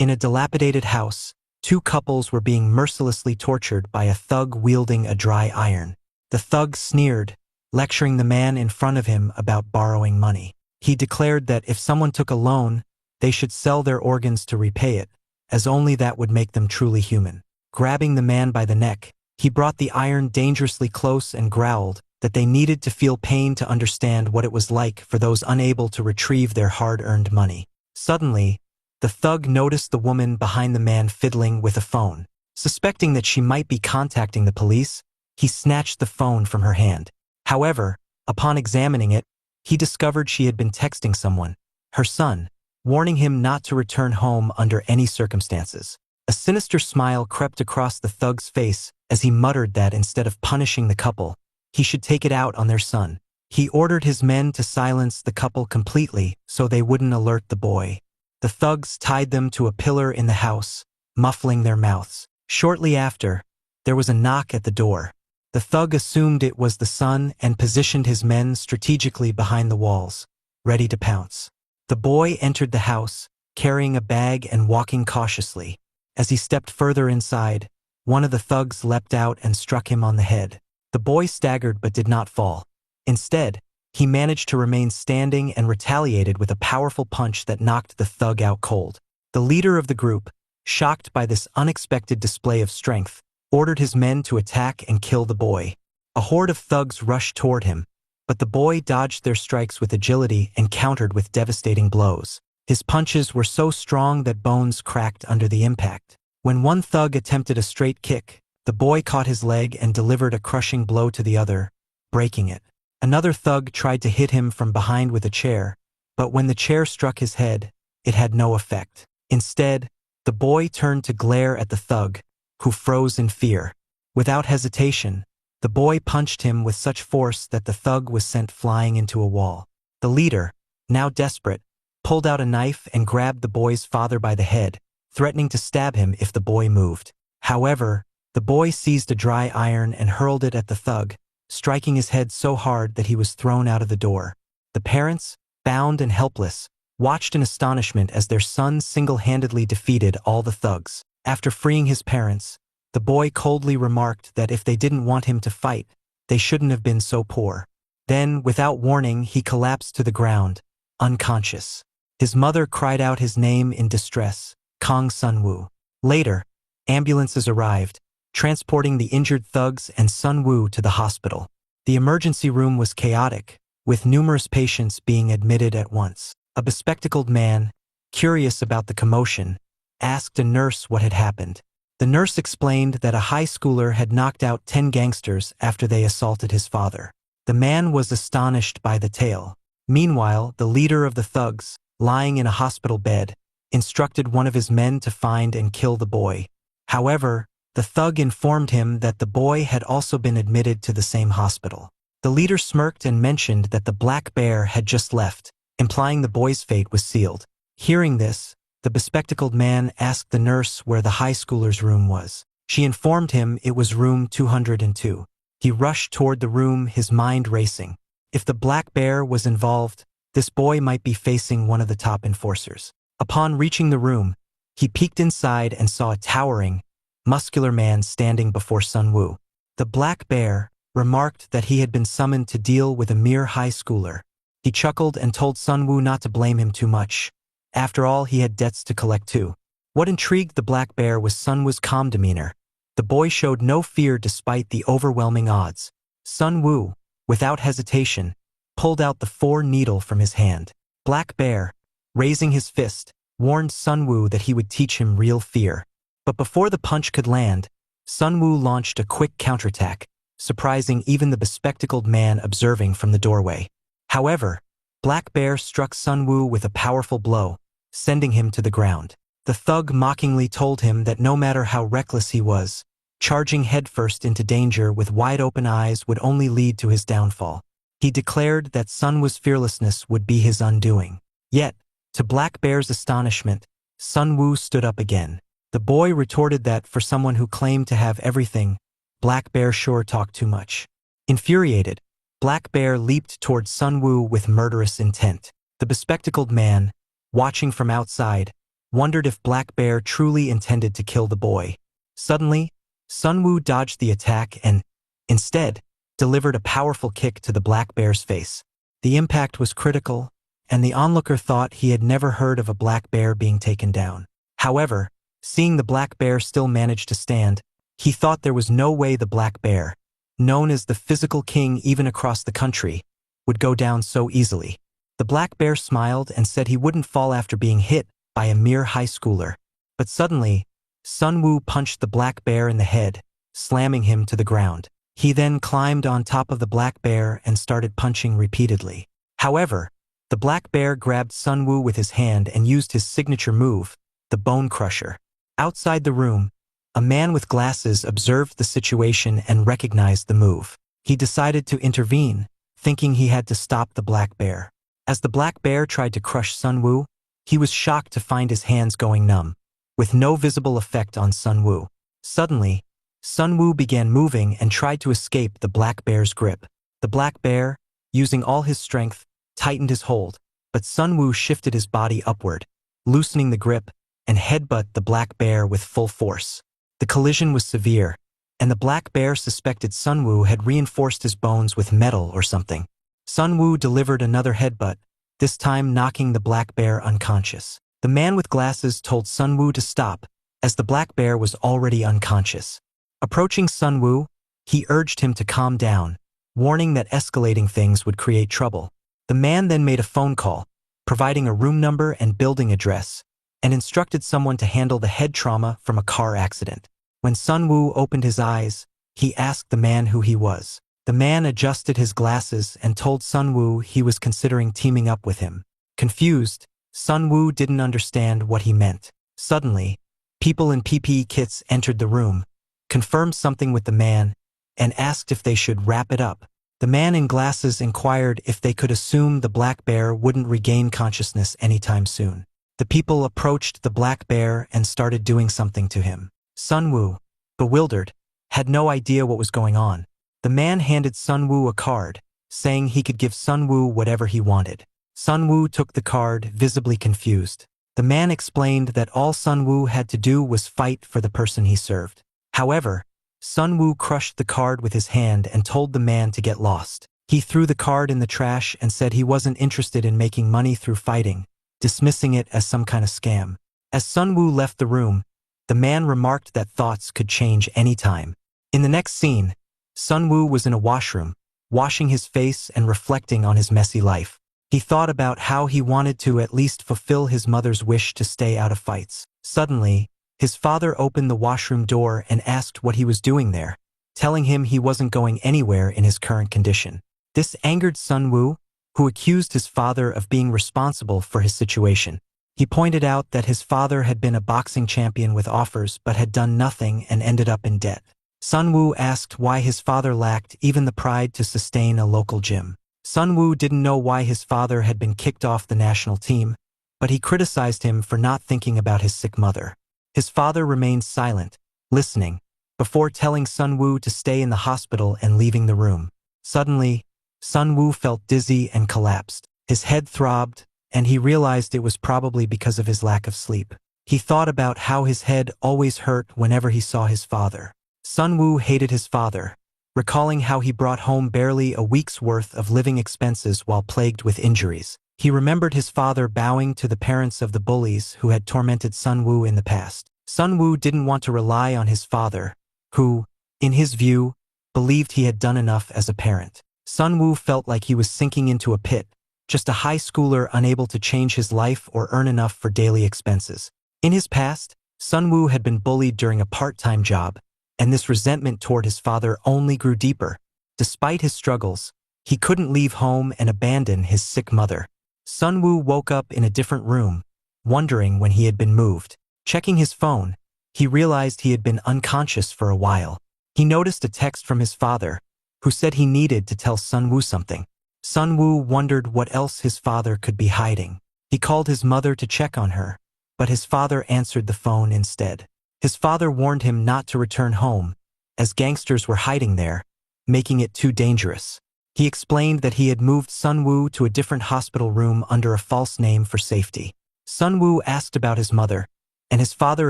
In a dilapidated house, two couples were being mercilessly tortured by a thug wielding a dry iron. The thug sneered, lecturing the man in front of him about borrowing money. He declared that if someone took a loan, they should sell their organs to repay it, as only that would make them truly human. Grabbing the man by the neck, he brought the iron dangerously close and growled that they needed to feel pain to understand what it was like for those unable to retrieve their hard-earned money. Suddenly, the thug noticed the woman behind the man fiddling with a phone. Suspecting that she might be contacting the police, he snatched the phone from her hand. However, upon examining it, he discovered she had been texting someone, her son, warning him not to return home under any circumstances. A sinister smile crept across the thug's face as he muttered that instead of punishing the couple, he should take it out on their son. He ordered his men to silence the couple completely so they wouldn't alert the boy. The thugs tied them to a pillar in the house, muffling their mouths. Shortly after, there was a knock at the door. The thug assumed it was the son and positioned his men strategically behind the walls, ready to pounce. The boy entered the house, carrying a bag and walking cautiously. As he stepped further inside, one of the thugs leapt out and struck him on the head. The boy staggered but did not fall. Instead, he managed to remain standing and retaliated with a powerful punch that knocked the thug out cold. The leader of the group, shocked by this unexpected display of strength, ordered his men to attack and kill the boy. A horde of thugs rushed toward him, but the boy dodged their strikes with agility and countered with devastating blows. His punches were so strong that bones cracked under the impact. When one thug attempted a straight kick, the boy caught his leg and delivered a crushing blow to the other, breaking it. Another thug tried to hit him from behind with a chair, but when the chair struck his head, it had no effect. Instead, the boy turned to glare at the thug, who froze in fear. Without hesitation, the boy punched him with such force that the thug was sent flying into a wall. The leader, now desperate, pulled out a knife and grabbed the boy's father by the head, threatening to stab him if the boy moved. However, the boy seized a dry iron and hurled it at the thug, striking his head so hard that he was thrown out of the door. The parents, bound and helpless, watched in astonishment as their son single-handedly defeated all the thugs. After freeing his parents, the boy coldly remarked that if they didn't want him to fight, they shouldn't have been so poor. Then, without warning, he collapsed to the ground, unconscious. His mother cried out his name in distress, Kang Sun-woo. Later, ambulances arrived, transporting the injured thugs and Sun-woo to the hospital. The emergency room was chaotic, with numerous patients being admitted at once. A bespectacled man, curious about the commotion, asked a nurse what had happened. The nurse explained that a high schooler had knocked out 10 gangsters after they assaulted his father. The man was astonished by the tale. Meanwhile, the leader of the thugs, lying in a hospital bed, instructed one of his men to find and kill the boy. However, the thug informed him that the boy had also been admitted to the same hospital. The leader smirked and mentioned that the black bear had just left, implying the boy's fate was sealed. Hearing this, the bespectacled man asked the nurse where the high schooler's room was. She informed him it was room 202. He rushed toward the room, his mind racing. If the black bear was involved, this boy might be facing one of the top enforcers. Upon reaching the room, he peeked inside and saw a towering, muscular man standing before Sun-woo. The black bear remarked that he had been summoned to deal with a mere high schooler. He chuckled and told Sun-woo not to blame him too much. After all, he had debts to collect too. What intrigued the black bear was Sun-woo's calm demeanor. The boy showed no fear despite the overwhelming odds. Sun-woo, without hesitation, pulled out the 4 needle from his hand. Black bear, raising his fist, warned Sun-woo that he would teach him real fear. But before the punch could land, Sun-woo launched a quick counterattack, surprising even the bespectacled man observing from the doorway. However, Black Bear struck Sun-woo with a powerful blow, sending him to the ground. The thug mockingly told him that no matter how reckless he was, charging headfirst into danger with wide-open eyes would only lead to his downfall. He declared that Sun-woo's fearlessness would be his undoing. Yet, to Black Bear's astonishment, Sun-woo stood up again. The boy retorted that for someone who claimed to have everything, Black Bear sure talked too much. Infuriated, Black Bear leaped toward Sun-woo with murderous intent. The bespectacled man, watching from outside, wondered if Black Bear truly intended to kill the boy. Suddenly, Sunwoo dodged the attack and, instead, delivered a powerful kick to the Black Bear's face. The impact was critical, and the onlooker thought he had never heard of a black bear being taken down. However, seeing the black bear still manage to stand, he thought there was no way the black bear, known as the physical king even across the country, would go down so easily. The black bear smiled and said he wouldn't fall after being hit by a mere high schooler. But suddenly, Sunwoo punched the black bear in the head, slamming him to the ground. He then climbed on top of the black bear and started punching repeatedly. However, the black bear grabbed Sunwoo with his hand and used his signature move, the bone crusher. Outside the room, a man with glasses observed the situation and recognized the move. He decided to intervene, thinking he had to stop the black bear. As the black bear tried to crush Sunwoo, he was shocked to find his hands going numb, with no visible effect on Sunwoo. Suddenly, Sunwoo began moving and tried to escape the black bear's grip. The black bear, using all his strength, tightened his hold, but Sunwoo shifted his body upward, loosening the grip, and headbutt the black bear with full force. The collision was severe, and the black bear suspected Sunwoo had reinforced his bones with metal or something. Sunwoo delivered another headbutt, this time knocking the black bear unconscious. The man with glasses told Sunwoo to stop, as the black bear was already unconscious. Approaching Sunwoo, he urged him to calm down, warning that escalating things would create trouble. The man then made a phone call, providing a room number and building address, and instructed someone to handle the head trauma from a car accident. When Sunwoo opened his eyes, he asked the man who he was. The man adjusted his glasses and told Sunwoo he was considering teaming up with him. Confused, Sunwoo didn't understand what he meant. Suddenly, people in PPE kits entered the room, confirmed something with the man, and asked if they should wrap it up. The man in glasses inquired if they could assume the black bear wouldn't regain consciousness anytime soon. The people approached the black bear and started doing something to him. Sunwoo, bewildered, had no idea what was going on. The man handed Sunwoo a card, saying he could give Sunwoo whatever he wanted. Sunwoo took the card, visibly confused. The man explained that all Sunwoo had to do was fight for the person he served. However, Sunwoo crushed the card with his hand and told the man to get lost. He threw the card in the trash and said he wasn't interested in making money through fighting, dismissing it as some kind of scam. As Sunwoo left the room, the man remarked that thoughts could change any time. In the next scene, Sunwoo was in a washroom, washing his face and reflecting on his messy life. He thought about how he wanted to at least fulfill his mother's wish to stay out of fights. Suddenly, his father opened the washroom door and asked what he was doing there, telling him he wasn't going anywhere in his current condition. This angered Sunwoo, who accused his father of being responsible for his situation. He pointed out that his father had been a boxing champion with offers but had done nothing and ended up in debt. Sunwoo asked why his father lacked even the pride to sustain a local gym. Sunwoo didn't know why his father had been kicked off the national team, but he criticized him for not thinking about his sick mother. His father remained silent, listening, before telling Sunwoo to stay in the hospital and leaving the room. Suddenly, Sunwoo felt dizzy and collapsed. His head throbbed, and he realized it was probably because of his lack of sleep. He thought about how his head always hurt whenever he saw his father. Sunwoo hated his father, recalling how he brought home barely a week's worth of living expenses while plagued with injuries. He remembered his father bowing to the parents of the bullies who had tormented Sunwoo in the past. Sunwoo didn't want to rely on his father, who, in his view, believed he had done enough as a parent. Sunwoo felt like he was sinking into a pit, just a high schooler unable to change his life or earn enough for daily expenses. In his past, Sunwoo had been bullied during a part-time job, and this resentment toward his father only grew deeper. Despite his struggles, he couldn't leave home and abandon his sick mother. Sunwoo woke up in a different room, wondering when he had been moved. Checking his phone, he realized he had been unconscious for a while. He noticed a text from his father, who said he needed to tell Sunwoo something. Sunwoo wondered what else his father could be hiding. He called his mother to check on her, but his father answered the phone instead. His father warned him not to return home, as gangsters were hiding there, making it too dangerous. He explained that he had moved Sunwoo to a different hospital room under a false name for safety. Sun Woo asked about his mother, and his father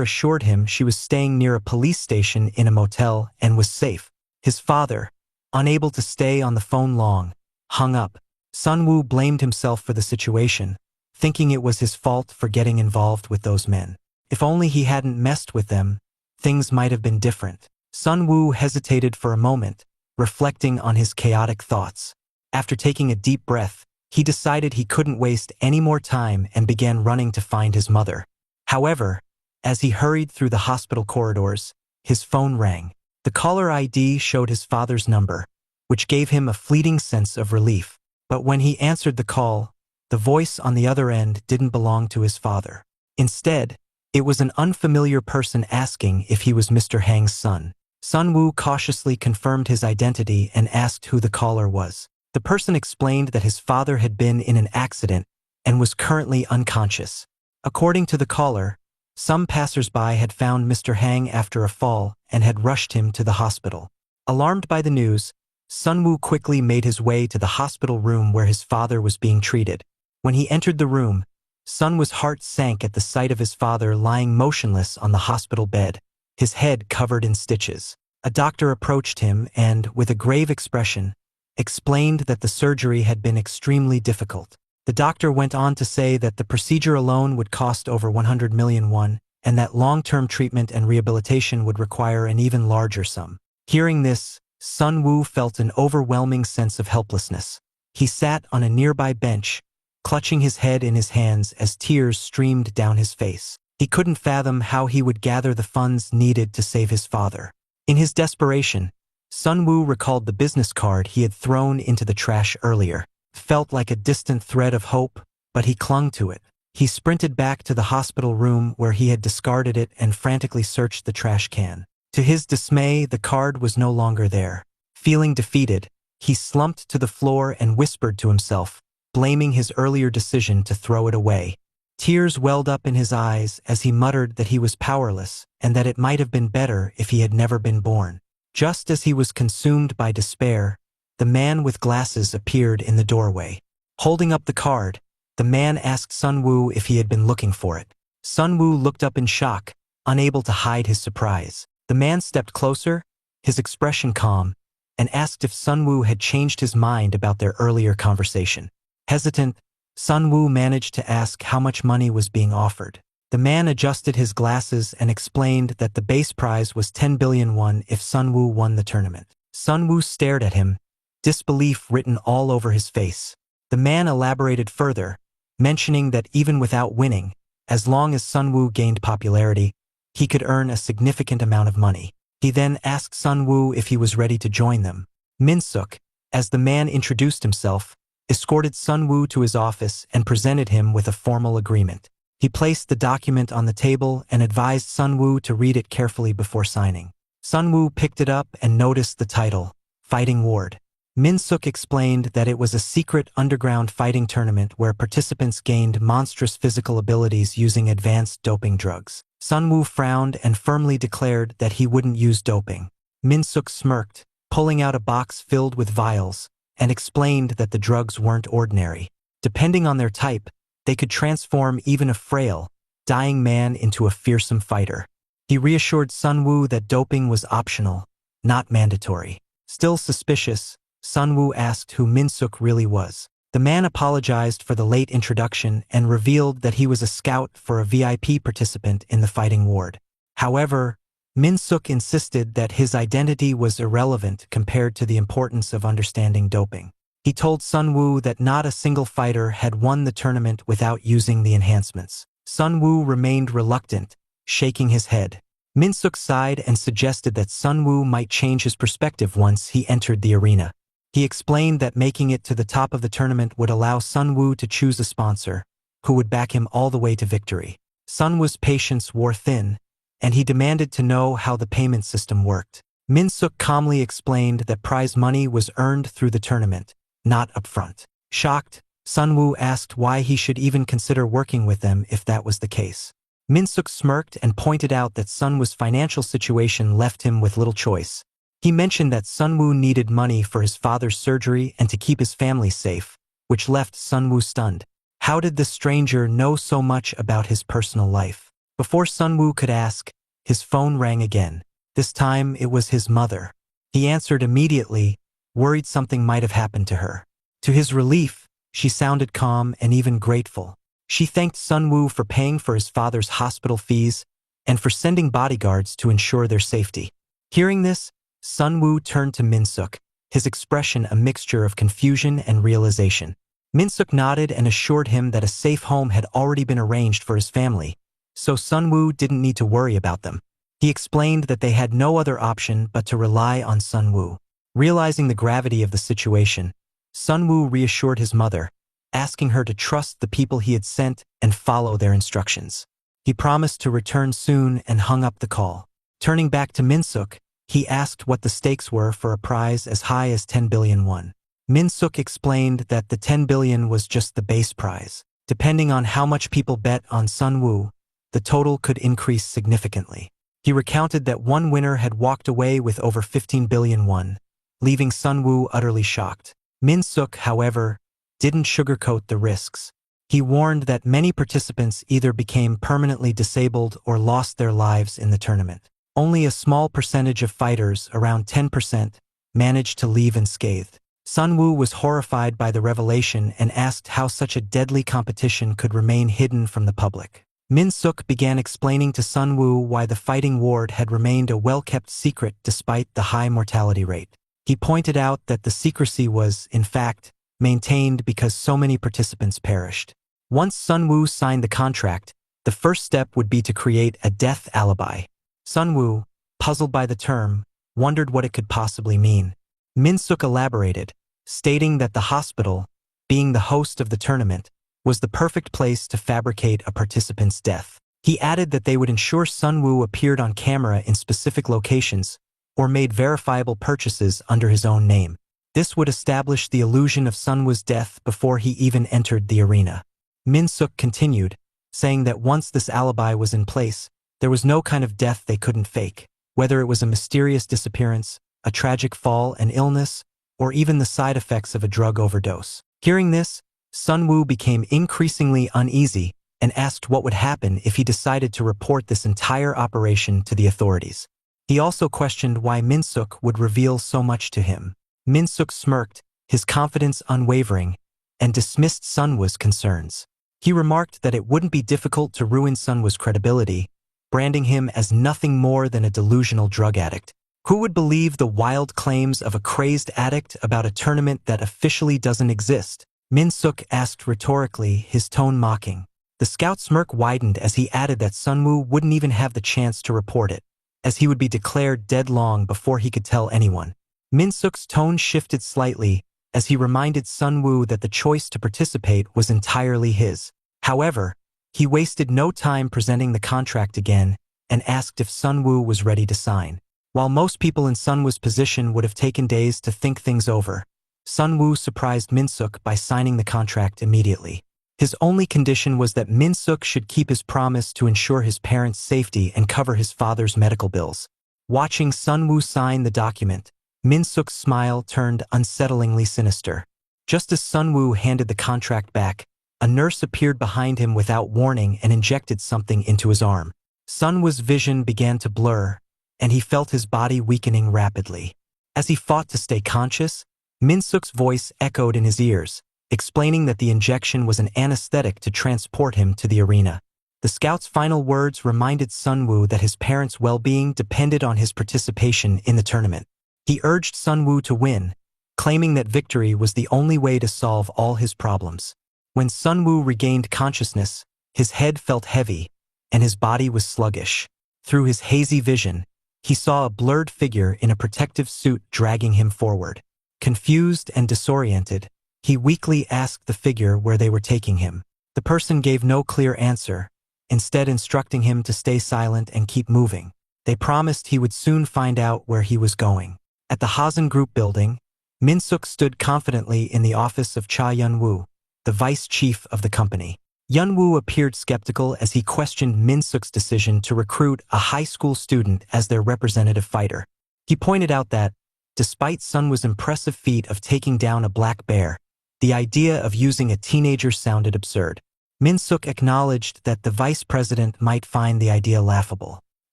assured him she was staying near a police station in a motel and was safe. His father, unable to stay on the phone long, hung up. Sun Woo blamed himself for the situation, thinking it was his fault for getting involved with those men. If only he hadn't messed with them, things might have been different. Sun Woo hesitated for a moment, reflecting on his chaotic thoughts. After taking a deep breath, he decided he couldn't waste any more time and began running to find his mother. However, as he hurried through the hospital corridors, his phone rang. The caller ID showed his father's number, which gave him a fleeting sense of relief. But when he answered the call, the voice on the other end didn't belong to his father. Instead, it was an unfamiliar person asking if he was Mr. Hang's son. Sun Woo cautiously confirmed his identity and asked who the caller was. The person explained that his father had been in an accident and was currently unconscious. According to the caller, some passers-by had found Mr. Hang after a fall and had rushed him to the hospital. Alarmed by the news, Sun Woo quickly made his way to the hospital room where his father was being treated. When he entered the room, Sun Woo's heart sank at the sight of his father lying motionless on the hospital bed, his head covered in stitches. A doctor approached him and, with a grave expression, explained that the surgery had been extremely difficult. The doctor went on to say that the procedure alone would cost over 100 million won, and that long-term treatment and rehabilitation would require an even larger sum. Hearing this, Sun Woo felt an overwhelming sense of helplessness. He sat on a nearby bench, clutching his head in his hands as tears streamed down his face. He couldn't fathom how he would gather the funds needed to save his father. In his desperation, Sun Woo recalled the business card he had thrown into the trash earlier. It felt like a distant thread of hope, but he clung to it. He sprinted back to the hospital room where he had discarded it and frantically searched the trash can. To his dismay, the card was no longer there. Feeling defeated, he slumped to the floor and whispered to himself, blaming his earlier decision to throw it away. Tears welled up in his eyes as he muttered that he was powerless and that it might have been better if he had never been born. Just as he was consumed by despair, the man with glasses appeared in the doorway. Holding up the card, the man asked Sun Woo if he had been looking for it. Sun Woo looked up in shock, unable to hide his surprise. The man stepped closer, his expression calm, and asked if Sun Woo had changed his mind about their earlier conversation. Hesitant, Sun Woo managed to ask how much money was being offered. The man adjusted his glasses and explained that the base prize was 10 billion won if Sun Woo won the tournament. Sun Woo stared at him, disbelief written all over his face. The man elaborated further, mentioning that even without winning, as long as Sun Woo gained popularity, he could earn a significant amount of money. He then asked Sun Woo if he was ready to join them. Min-suk, as the man introduced himself, escorted Sun Woo to his office and presented him with a formal agreement. He placed the document on the table and advised Sun Woo to read it carefully before signing. Sun Woo picked it up and noticed the title, Fighting Ward. Min-suk explained that it was a secret underground fighting tournament where participants gained monstrous physical abilities using advanced doping drugs. Sun Woo frowned and firmly declared that he wouldn't use doping. Min-suk smirked, pulling out a box filled with vials, and explained that the drugs weren't ordinary. Depending on their type, they could transform even a frail, dying man into a fearsome fighter. He reassured Sun Woo that doping was optional, not mandatory. Still suspicious, Sun Woo asked who Min-suk really was. The man apologized for the late introduction and revealed that he was a scout for a VIP participant in the fighting ward. However, Min-suk insisted that his identity was irrelevant compared to the importance of understanding doping. He told Sun Woo that not a single fighter had won the tournament without using the enhancements. Sun Woo remained reluctant, shaking his head. Min-suk sighed and suggested that Sun Woo might change his perspective once he entered the arena. He explained that making it to the top of the tournament would allow Sun Woo to choose a sponsor, who would back him all the way to victory. Sun Woo's patience wore thin, and he demanded to know how the payment system worked. Min-suk calmly explained that prize money was earned through the tournament, not upfront. Shocked, Sun Woo asked why he should even consider working with them if that was the case. Min-suk smirked and pointed out that Sun Woo's financial situation left him with little choice. He mentioned that Sun Woo needed money for his father's surgery and to keep his family safe, which left Sun Woo stunned. How did this stranger know so much about his personal life? Before Sunwoo could ask, his phone rang again. This time it was his mother. He answered immediately, worried something might have happened to her. To his relief, she sounded calm and even grateful. She thanked Sunwoo for paying for his father's hospital fees and for sending bodyguards to ensure their safety. Hearing this, Sunwoo turned to Minsuk, his expression a mixture of confusion and realization. Minsuk nodded and assured him that a safe home had already been arranged for his family, so Sunwoo didn't need to worry about them. He explained that they had no other option but to rely on Sunwoo. Realizing the gravity of the situation, Sunwoo reassured his mother, asking her to trust the people he had sent and follow their instructions. He promised to return soon and hung up the call. Turning back to Minsuk, he asked what the stakes were for a prize as high as 10 billion won. Minsuk explained that the 10 billion was just the base prize. Depending on how much people bet on Sunwoo, the total could increase significantly. He recounted that one winner had walked away with over 15 billion won, leaving Sunwoo utterly shocked. Minsuk, however, didn't sugarcoat the risks. He warned that many participants either became permanently disabled or lost their lives in the tournament. Only a small percentage of fighters, around 10%, managed to leave unscathed. Sunwoo was horrified by the revelation and asked how such a deadly competition could remain hidden from the public. Minsuk began explaining to Sunwoo why the fighting ward had remained a well-kept secret despite the high mortality rate. He pointed out that the secrecy was, in fact, maintained because so many participants perished. Once Sunwoo signed the contract, the first step would be to create a death alibi. Sunwoo, puzzled by the term, wondered what it could possibly mean. Minsuk elaborated, stating that the hospital, being the host of the tournament, was the perfect place to fabricate a participant's death. He added that they would ensure Sunwoo appeared on camera in specific locations or made verifiable purchases under his own name. This would establish the illusion of Sunwoo's death before he even entered the arena. Minsuk continued, saying that once this alibi was in place, there was no kind of death they couldn't fake, whether it was a mysterious disappearance, a tragic fall and illness, or even the side effects of a drug overdose. Hearing this, Sunwoo became increasingly uneasy and asked what would happen if he decided to report this entire operation to the authorities. He also questioned why Minsuk would reveal so much to him. Minsuk smirked, his confidence unwavering, and dismissed Sunwoo's concerns. He remarked that it wouldn't be difficult to ruin Sunwoo's credibility, branding him as nothing more than a delusional drug addict. Who would believe the wild claims of a crazed addict about a tournament that officially doesn't exist? Minsuk asked rhetorically, his tone mocking. The scout's smirk widened as he added that Sunwoo wouldn't even have the chance to report it, as he would be declared dead long before he could tell anyone. Minsuk's tone shifted slightly as he reminded Sunwoo that the choice to participate was entirely his. However, he wasted no time presenting the contract again and asked if Sunwoo was ready to sign. While most people in Sunwoo's position would have taken days to think things over, Sunwoo surprised Minsuk by signing the contract immediately. His only condition was that Minsuk should keep his promise to ensure his parents' safety and cover his father's medical bills. Watching Sunwoo sign the document, Minsuk's smile turned unsettlingly sinister. Just as Sunwoo handed the contract back, a nurse appeared behind him without warning and injected something into his arm. Sunwoo's vision began to blur, and he felt his body weakening rapidly. As he fought to stay conscious, Minsuk's voice echoed in his ears, explaining that the injection was an anesthetic to transport him to the arena. The scout's final words reminded Sunwoo that his parents' well-being depended on his participation in the tournament. He urged Sunwoo to win, claiming that victory was the only way to solve all his problems. When Sunwoo regained consciousness, his head felt heavy, and his body was sluggish. Through his hazy vision, he saw a blurred figure in a protective suit dragging him forward. Confused and disoriented, he weakly asked the figure where they were taking him. The person gave no clear answer, instead instructing him to stay silent and keep moving. They promised he would soon find out where he was going. At the Hazen Group building, Minsuk stood confidently in the office of Cha Yunwoo, the vice chief of the company. Yunwoo appeared skeptical as he questioned Minsuk's decision to recruit a high school student as their representative fighter. He pointed out that, despite Sunwoo's impressive feat of taking down a black bear, The idea of using a teenager sounded absurd. Min-suk acknowledged that the vice president might find the idea laughable.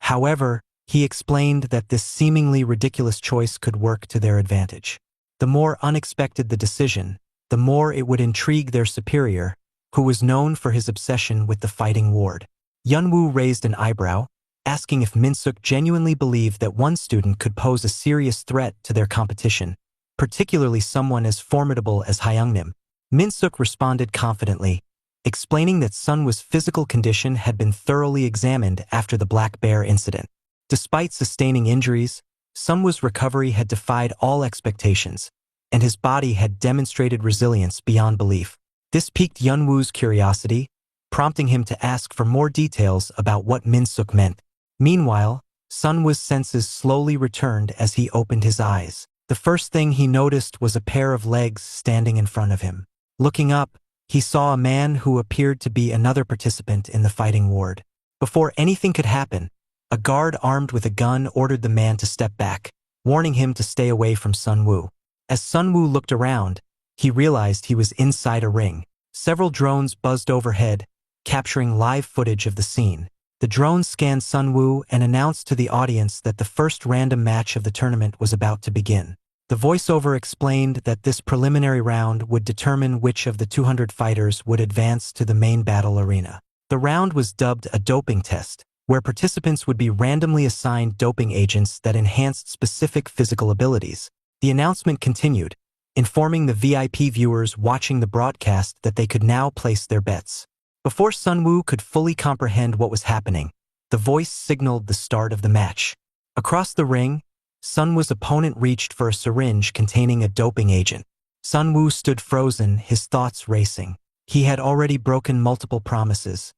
However, he explained that this seemingly ridiculous choice could work to their advantage. The more unexpected the decision, the more it would intrigue their superior, who was known for his obsession with the fighting ward. Yunwoo raised an eyebrow, asking if Min-suk genuinely believed that one student could pose a serious threat to their competition, particularly someone as formidable as Hyungnim. Min-suk responded confidently, explaining that Sunwoo's physical condition had been thoroughly examined after the Black Bear incident. Despite sustaining injuries, Sunwoo's recovery had defied all expectations, and his body had demonstrated resilience beyond belief. This piqued Yunwoo's curiosity, prompting him to ask for more details about what Min-suk meant. Meanwhile, Sunwoo's senses slowly returned as he opened his eyes. The first thing he noticed was a pair of legs standing in front of him. Looking up, he saw a man who appeared to be another participant in the fighting ward. Before anything could happen, a guard armed with a gun ordered the man to step back, warning him to stay away from Sunwoo. As Sunwoo looked around, he realized he was inside a ring. Several drones buzzed overhead, capturing live footage of the scene. The drones scanned Sunwoo and announced to the audience that the first random match of the tournament was about to begin. The voiceover explained that this preliminary round would determine which of the 200 fighters would advance to the main battle arena. The round was dubbed a doping test, where participants would be randomly assigned doping agents that enhanced specific physical abilities. The announcement continued, informing the VIP viewers watching the broadcast that they could now place their bets. Before Sunwoo could fully comprehend what was happening, the voice signaled the start of the match. Across the ring, Sunwoo's opponent reached for a syringe containing a doping agent. Sunwoo stood frozen, his thoughts racing. He had already broken multiple promises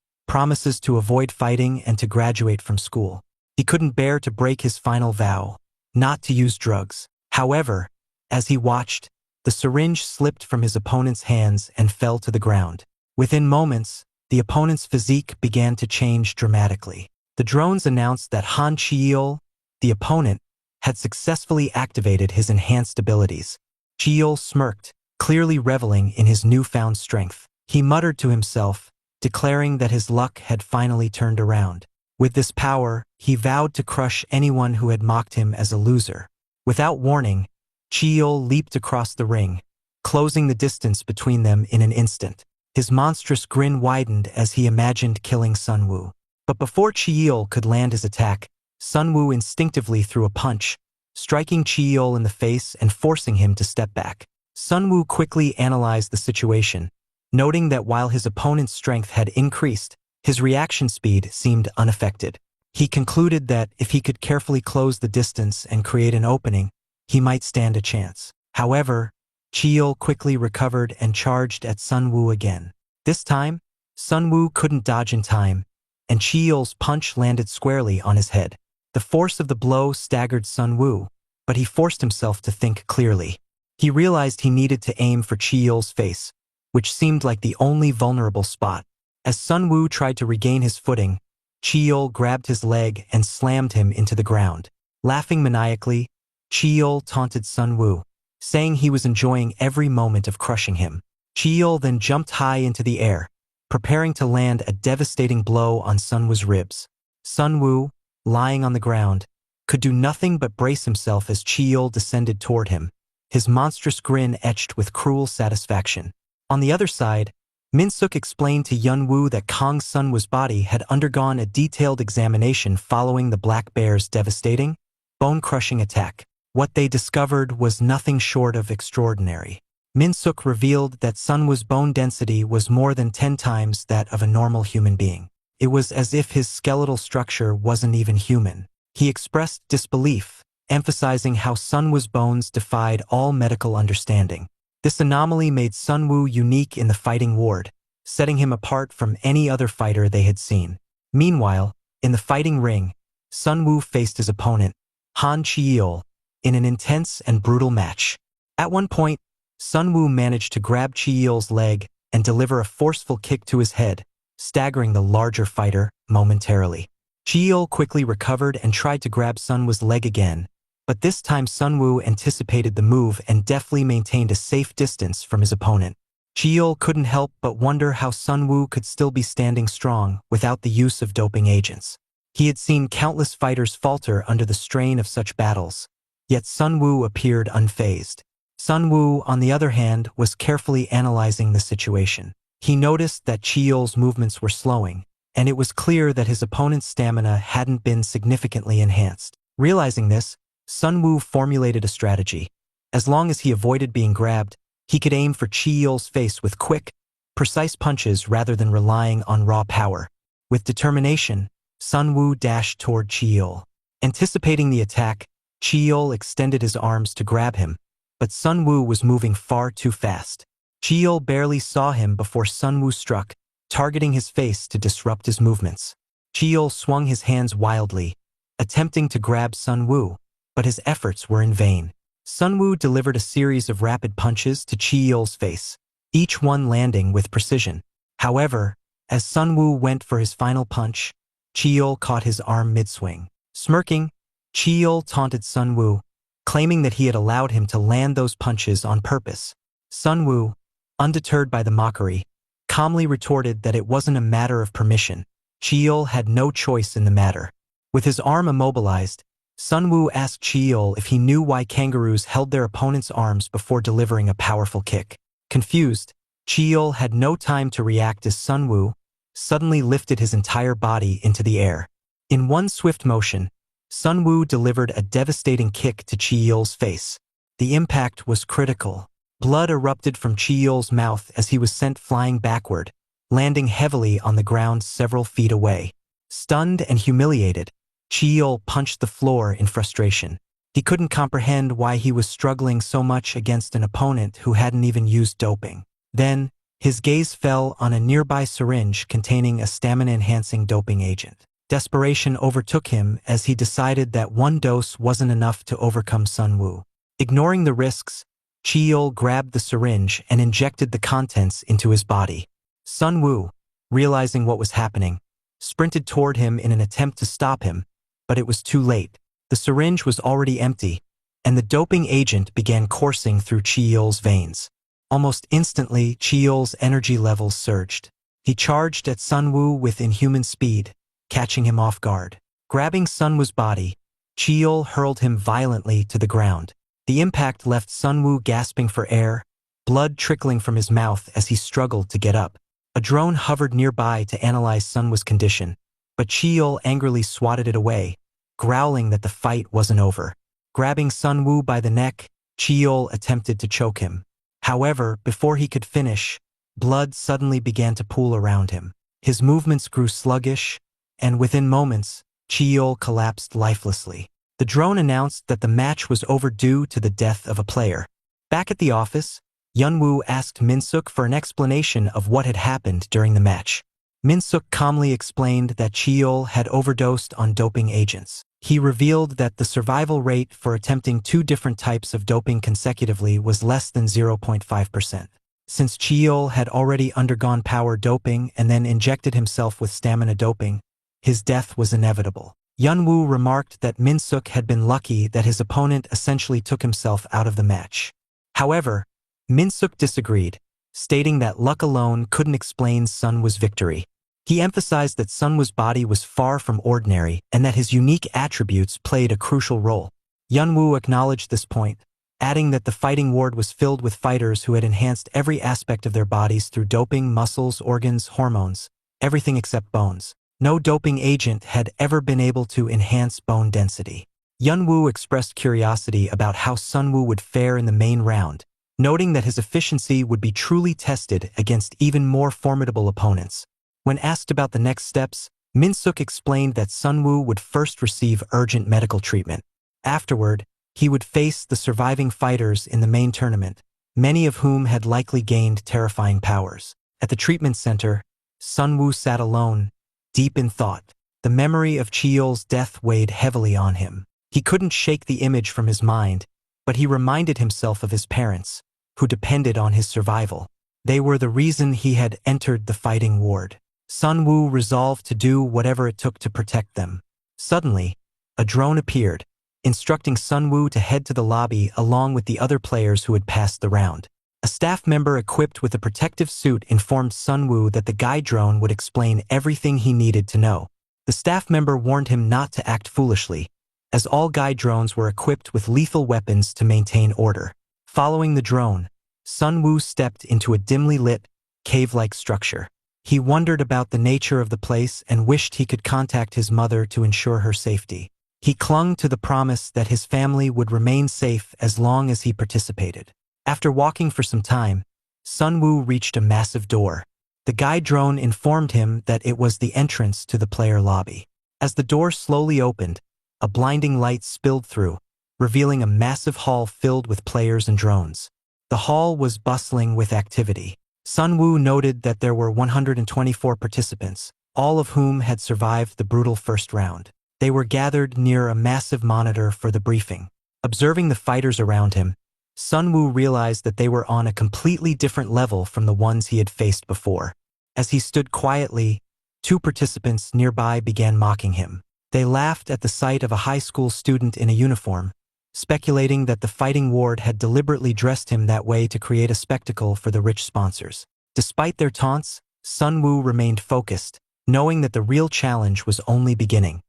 to avoid fighting and to graduate from school. He couldn't bear to break his final vow, not to use drugs. However, as he watched, the syringe slipped from his opponent's hands and fell to the ground. Within moments, the opponent's physique began to change dramatically. The drones announced that Han Cheol, the opponent, had successfully activated his enhanced abilities. Cheol smirked, clearly reveling in his newfound strength. He muttered to himself, declaring that his luck had finally turned around. With this power, he vowed to crush anyone who had mocked him as a loser. Without warning, Cheol leaped across the ring, closing the distance between them in an instant. His monstrous grin widened as he imagined killing Sunwoo. But before Cheol could land his attack, Sunwoo instinctively threw a punch, striking Cheol in the face and forcing him to step back. Sunwoo quickly analyzed the situation, noting that while his opponent's strength had increased, his reaction speed seemed unaffected. He concluded that if he could carefully close the distance and create an opening, he might stand a chance. However, Cheol quickly recovered and charged at Sunwoo again. This time, Sunwoo couldn't dodge in time, and Cheol's punch landed squarely on his head. The force of the blow staggered Sunwoo, but he forced himself to think clearly. He realized he needed to aim for Cheol's face, which seemed like the only vulnerable spot. As Sunwoo tried to regain his footing, Cheol grabbed his leg and slammed him into the ground. Laughing maniacally, Cheol taunted Sunwoo, saying he was enjoying every moment of crushing him. Cheol then jumped high into the air, preparing to land a devastating blow on Sunwoo's ribs. Sunwoo, lying on the ground, could do nothing but brace himself as Cheol descended toward him, his monstrous grin etched with cruel satisfaction. On the other side, Min-suk explained to Yunwoo that Kang Sunwoo's body had undergone a detailed examination following the Black Bear's devastating, bone-crushing attack. What they discovered was nothing short of extraordinary. Min-suk revealed that Sunwoo's bone density was more than 10 times that of a normal human being. It was as if his skeletal structure wasn't even human. He expressed disbelief, emphasizing how Sunwoo's bones defied all medical understanding. This anomaly made Sunwoo unique in the fighting ward, setting him apart from any other fighter they had seen. Meanwhile, in the fighting ring, Sunwoo faced his opponent, Han Cheol, in an intense and brutal match. At one point, Sunwoo managed to grab Cheol's leg and deliver a forceful kick to his head, staggering the larger fighter momentarily. Cheol quickly recovered and tried to grab Sunwoo's leg again, but this time Sunwoo anticipated the move and deftly maintained a safe distance from his opponent. Cheol couldn't help but wonder how Sunwoo could still be standing strong without the use of doping agents. He had seen countless fighters falter under the strain of such battles, yet Sunwoo appeared unfazed. Sunwoo, on the other hand, was carefully analyzing the situation. He noticed that Cheol's movements were slowing, and it was clear that his opponent's stamina hadn't been significantly enhanced. Realizing this, Sunwoo formulated a strategy. As long as he avoided being grabbed, he could aim for Cheol's face with quick, precise punches rather than relying on raw power. With determination, Sunwoo dashed toward Cheol. Anticipating the attack, Cheol extended his arms to grab him, but Sunwoo was moving far too fast. Cheol barely saw him before Sunwoo struck, targeting his face to disrupt his movements. Cheol swung his hands wildly, attempting to grab Sunwoo, but his efforts were in vain. Sunwoo delivered a series of rapid punches to Cheol's face, each one landing with precision. However, as Sunwoo went for his final punch, Cheol caught his arm mid-swing. Smirking, Cheol taunted Sunwoo, claiming that he had allowed him to land those punches on purpose. Sunwoo, undeterred by the mockery, calmly retorted that it wasn't a matter of permission. Cheol had no choice in the matter. With his arm immobilized, Sunwoo asked Cheol if he knew why kangaroos held their opponent's arms before delivering a powerful kick. Confused, Cheol had no time to react as Sunwoo suddenly lifted his entire body into the air. In one swift motion, Sunwoo delivered a devastating kick to Cheol's face. The impact was critical. Blood erupted from Cheol's mouth as he was sent flying backward, landing heavily on the ground several feet away. Stunned and humiliated, Cheol punched the floor in frustration. He couldn't comprehend why he was struggling so much against an opponent who hadn't even used doping. Then, his gaze fell on a nearby syringe containing a stamina-enhancing doping agent. Desperation overtook him as he decided that one dose wasn't enough to overcome Sunwoo. Ignoring the risks, Cheol grabbed the syringe and injected the contents into his body. Sunwoo, realizing what was happening, sprinted toward him in an attempt to stop him, but it was too late. The syringe was already empty, and the doping agent began coursing through Cheol's veins. Almost instantly, Cheol's energy levels surged. He charged at Sunwoo with inhuman speed, catching him off guard. Grabbing Sunwoo's body, Cheol hurled him violently to the ground. The impact left Sunwoo gasping for air, blood trickling from his mouth as he struggled to get up. A drone hovered nearby to analyze Sunwoo's condition, but Cheol angrily swatted it away, growling that the fight wasn't over. Grabbing Sunwoo by the neck, Cheol attempted to choke him. However, before he could finish, blood suddenly began to pool around him. His movements grew sluggish, and within moments, Cheol collapsed lifelessly. The drone announced that the match was overdue to the death of a player. Back at the office, Yunwoo asked Minsuk for an explanation of what had happened during the match. Minsuk calmly explained that Cheol had overdosed on doping agents. He revealed that the survival rate for attempting 2 different types of doping consecutively was less than 0.5%. Since Cheol had already undergone power doping and then injected himself with stamina doping, his death was inevitable. Yunwoo remarked that Minsuk had been lucky that his opponent essentially took himself out of the match. However, Minsuk disagreed, stating that luck alone couldn't explain Sunwoo's victory. He emphasized that Sunwoo's body was far from ordinary and that his unique attributes played a crucial role. Yunwoo acknowledged this point, adding that the fighting ward was filled with fighters who had enhanced every aspect of their bodies through doping, muscles, organs, hormones, everything except bones. No doping agent had ever been able to enhance bone density. Yunwoo expressed curiosity about how Sunwoo would fare in the main round, noting that his efficiency would be truly tested against even more formidable opponents. When asked about the next steps, Minsuk explained that Sunwoo would first receive urgent medical treatment. Afterward, he would face the surviving fighters in the main tournament, many of whom had likely gained terrifying powers. At the treatment center, Sunwoo sat alone, deep in thought. The memory of Cheol's death weighed heavily on him. He couldn't shake the image from his mind, but he reminded himself of his parents, who depended on his survival. They were the reason he had entered the fighting ward. Sunwoo resolved to do whatever it took to protect them. Suddenly, a drone appeared, instructing Sunwoo to head to the lobby along with the other players who had passed the round. A staff member equipped with a protective suit informed Sunwoo that the guide drone would explain everything he needed to know. The staff member warned him not to act foolishly, as all guide drones were equipped with lethal weapons to maintain order. Following the drone, Sunwoo stepped into a dimly lit, cave-like structure. He wondered about the nature of the place and wished he could contact his mother to ensure her safety. He clung to the promise that his family would remain safe as long as he participated. After walking for some time, Sunwoo reached a massive door. The guide drone informed him that it was the entrance to the player lobby. As the door slowly opened, a blinding light spilled through, revealing a massive hall filled with players and drones. The hall was bustling with activity. Sunwoo noted that there were 124 participants, all of whom had survived the brutal first round. They were gathered near a massive monitor for the briefing. Observing the fighters around him, Sunwoo realized that they were on a completely different level from the ones he had faced before. As he stood quietly, two participants nearby began mocking him. They laughed at the sight of a high school student in a uniform, speculating that the fighting ward had deliberately dressed him that way to create a spectacle for the rich sponsors. Despite their taunts, Sunwoo remained focused, knowing that the real challenge was only beginning.